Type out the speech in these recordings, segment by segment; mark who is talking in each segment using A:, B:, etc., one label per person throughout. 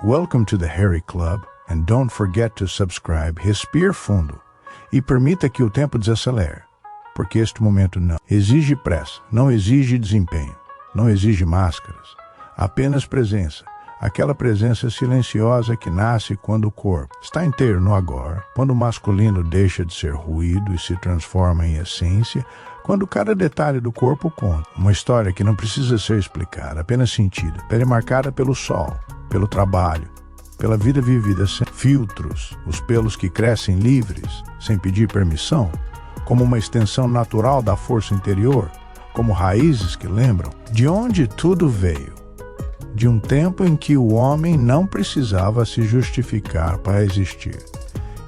A: Welcome to the Harry Club, and don't forget to subscribe. Respire fundo e permita que o tempo desacelere, porque este momento não exige pressa, não exige desempenho, não exige máscaras, apenas presença. Aquela presença silenciosa que nasce quando o corpo está inteiro no agora, quando o masculino deixa de ser ruído e se transforma em essência, quando cada detalhe do corpo conta. Uma história que não precisa ser explicada, apenas sentida, marcada pelo sol, pelo trabalho, pela vida vivida sem filtros, os pelos que crescem livres, sem pedir permissão, como uma extensão natural da força interior, como raízes que lembram de onde tudo veio. De um tempo em que o homem não precisava se justificar para existir,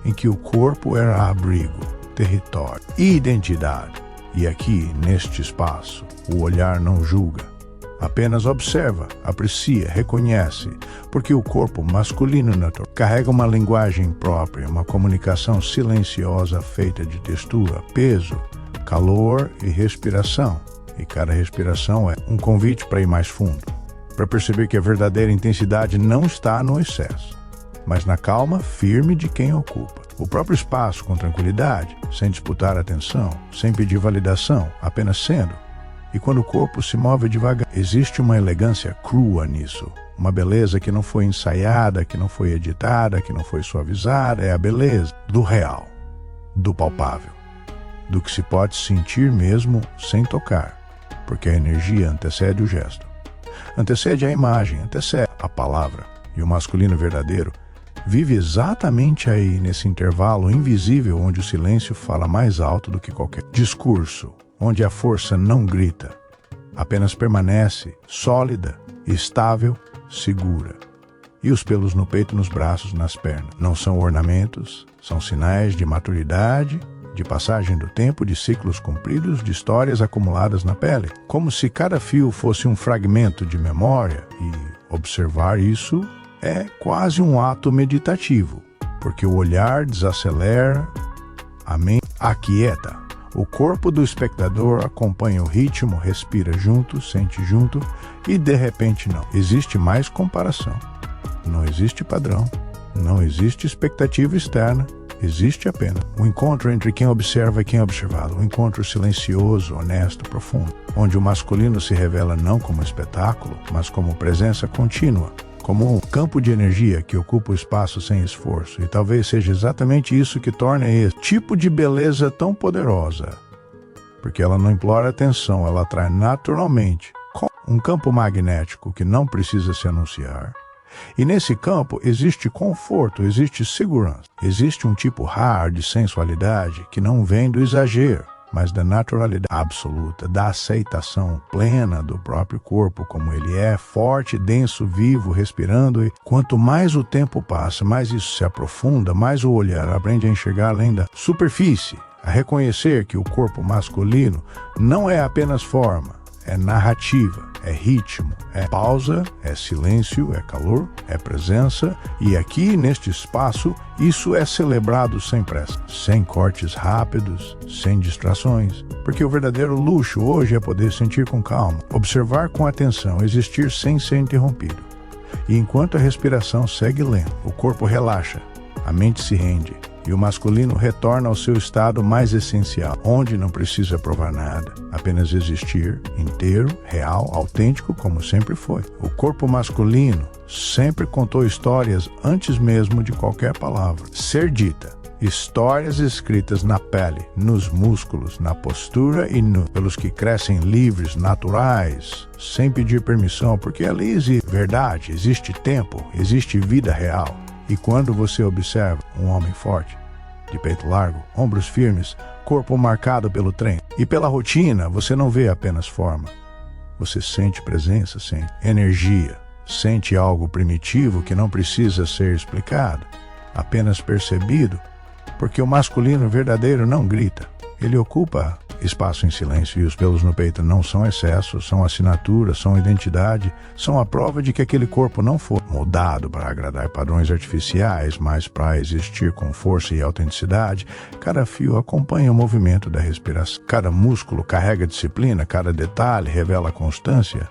A: em que o corpo era abrigo, território e identidade. E aqui, neste espaço, o olhar não julga, apenas observa, aprecia, reconhece, porque o corpo masculino natural carrega uma linguagem própria, uma comunicação silenciosa feita de textura, peso, calor e respiração. E cada respiração é um convite para ir mais fundo, para perceber que a verdadeira intensidade não está no excesso, mas na calma firme de quem ocupa o próprio espaço com tranquilidade, sem disputar atenção, sem pedir validação, apenas sendo. E quando o corpo se move devagar, existe uma elegância crua nisso, uma beleza que não foi ensaiada, que não foi editada, que não foi suavizada. É a beleza do real, do palpável, do que se pode sentir mesmo sem tocar, porque a energia antecede o gesto. Antecede a imagem, antecede a palavra. E o masculino verdadeiro vive exatamente aí, nesse intervalo invisível onde o silêncio fala mais alto do que qualquer discurso, onde a força não grita, apenas permanece sólida, estável, segura. E os pelos no peito, nos braços, nas pernas não são ornamentos, são sinais de maturidade, de passagem do tempo, de ciclos cumpridos, de histórias acumuladas na pele, como se cada fio fosse um fragmento de memória. E observar isso é quase um ato meditativo, porque o olhar desacelera, a mente aquieta. O corpo do espectador acompanha o ritmo, respira junto, sente junto, e de repente não existe mais comparação, não existe padrão, não existe expectativa externa. Existe apenas o encontro entre quem observa e quem é observado, um encontro silencioso, honesto, profundo, onde o masculino se revela não como espetáculo, mas como presença contínua, como um campo de energia que ocupa o espaço sem esforço. E talvez seja exatamente isso que torna esse tipo de beleza tão poderosa, porque ela não implora atenção, ela atrai naturalmente um campo magnético que não precisa se anunciar. E nesse campo existe conforto, existe segurança, existe um tipo raro de sensualidade que não vem do exagero, mas da naturalidade absoluta, da aceitação plena do próprio corpo como ele é, forte, denso, vivo, respirando. E quanto mais o tempo passa, mais isso se aprofunda, mais o olhar aprende a enxergar além da superfície, a reconhecer que o corpo masculino não é apenas forma, é narrativa, é ritmo, é pausa, é silêncio, é calor, é presença. E aqui, neste espaço, isso é celebrado sem pressa, sem cortes rápidos, sem distrações. Porque o verdadeiro luxo hoje é poder sentir com calma, observar com atenção, existir sem ser interrompido. E enquanto a respiração segue lenta, o corpo relaxa, a mente se rende, e o masculino retorna ao seu estado mais essencial, onde não precisa provar nada, apenas existir, inteiro, real, autêntico, como sempre foi. O corpo masculino sempre contou histórias antes mesmo de qualquer palavra ser dita. Histórias escritas na pele, nos músculos, na postura e pelos que crescem livres, naturais, sem pedir permissão, porque ali existe verdade, existe tempo, existe vida real. E quando você observa um homem forte, de peito largo, ombros firmes, corpo marcado pelo treino e pela rotina, você não vê apenas forma. Você sente presença, sente energia, sente algo primitivo que não precisa ser explicado, apenas percebido, porque o masculino verdadeiro não grita. Ele ocupa espaço em silêncio, e os pelos no peito não são excesso, são assinatura, são identidade, são a prova de que aquele corpo não foi moldado para agradar padrões artificiais, mas para existir com força e autenticidade. Cada fio acompanha o movimento da respiração, cada músculo carrega disciplina, cada detalhe revela constância.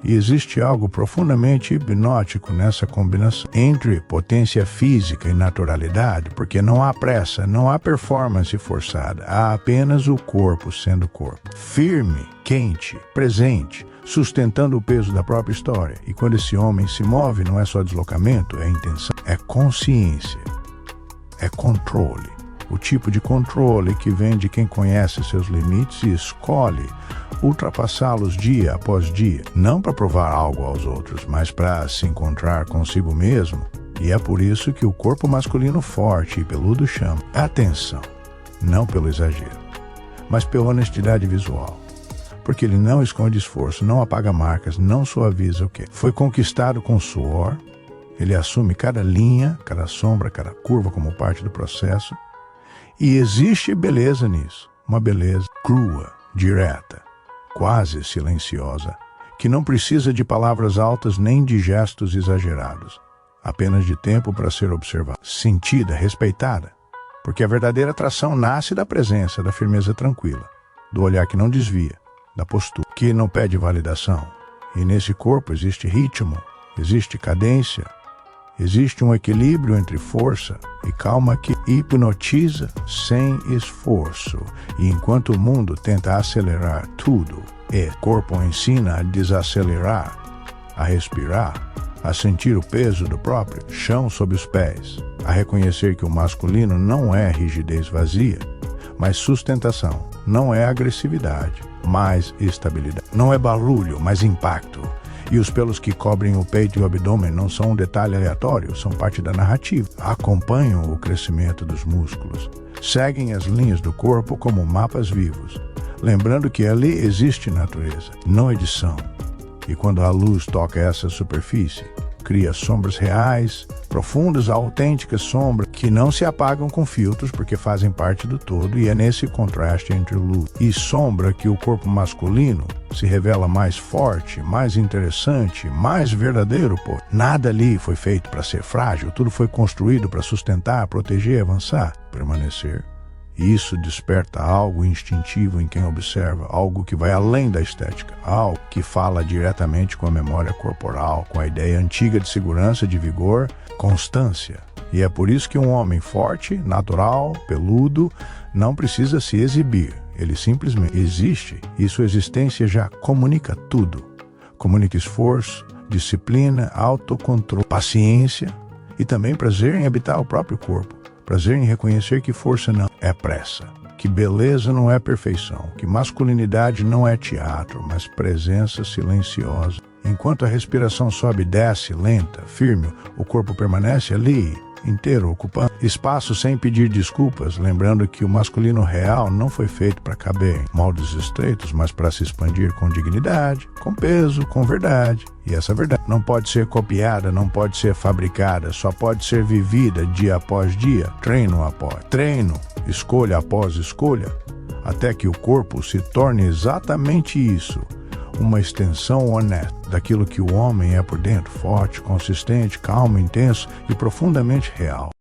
A: E existe algo profundamente hipnótico nessa combinação entre potência física e naturalidade, porque não há pressa, não há performance forçada, há apenas o corpo sendo corpo. Firme, quente, presente, sustentando o peso da própria história. E quando esse homem se move, não é só deslocamento, é intenção, é consciência, é controle. O tipo de controle que vem de quem conhece seus limites e escolhe ultrapassá-los dia após dia, não para provar algo aos outros, mas para se encontrar consigo mesmo. E é por isso que o corpo masculino forte e peludo chama atenção, não pelo exagero, mas pela honestidade visual. Porque ele não esconde esforço, não apaga marcas, não suaviza o que foi conquistado com suor. Ele assume cada linha, cada sombra, cada curva como parte do processo. E existe beleza nisso, uma beleza crua, direta, quase silenciosa, que não precisa de palavras altas nem de gestos exagerados, apenas de tempo para ser observada, sentida, respeitada, porque a verdadeira atração nasce da presença, da firmeza tranquila, do olhar que não desvia, da postura que não pede validação. E nesse corpo existe ritmo, existe cadência, existe um equilíbrio entre força e calma que hipnotiza sem esforço. E enquanto o mundo tenta acelerar tudo, o corpo ensina a desacelerar, a respirar, a sentir o peso do próprio chão sob os pés, a reconhecer que o masculino não é rigidez vazia, mas sustentação, não é agressividade, mas estabilidade, não é barulho, mas impacto. E os pelos que cobrem o peito e o abdômen não são um detalhe aleatório, são parte da narrativa. Acompanham o crescimento dos músculos, seguem as linhas do corpo como mapas vivos, lembrando que ali existe natureza, não edição. E quando a luz toca essa superfície, cria sombras reais, profundas, autênticas sombras que não se apagam com filtros porque fazem parte do todo, e é nesse contraste entre luz e sombra que o corpo masculino se revela mais forte, mais interessante, mais verdadeiro. Pô, nada ali foi feito para ser frágil, tudo foi construído para sustentar, proteger, avançar, permanecer. E isso desperta algo instintivo em quem observa, algo que vai além da estética, algo que fala diretamente com a memória corporal, com a ideia antiga de segurança, de vigor, constância. E é por isso que um homem forte, natural, peludo, não precisa se exibir. Ele simplesmente existe e sua existência já comunica tudo. Comunica esforço, disciplina, autocontrole, paciência e também prazer em habitar o próprio corpo. Prazer em reconhecer que força não é pressa, que beleza não é perfeição, que masculinidade não é teatro, mas presença silenciosa. Enquanto a respiração sobe e desce, lenta, firme, o corpo permanece ali, inteiro, ocupando espaço sem pedir desculpas, lembrando que o masculino real não foi feito para caber em moldes estreitos, mas para se expandir com dignidade, com peso, com verdade. E essa verdade não pode ser copiada, não pode ser fabricada, só pode ser vivida dia após dia, treino após treino, escolha após escolha, até que o corpo se torne exatamente isso, uma extensão honesta daquilo que o homem é por dentro, forte, consistente, calmo, intenso e profundamente real.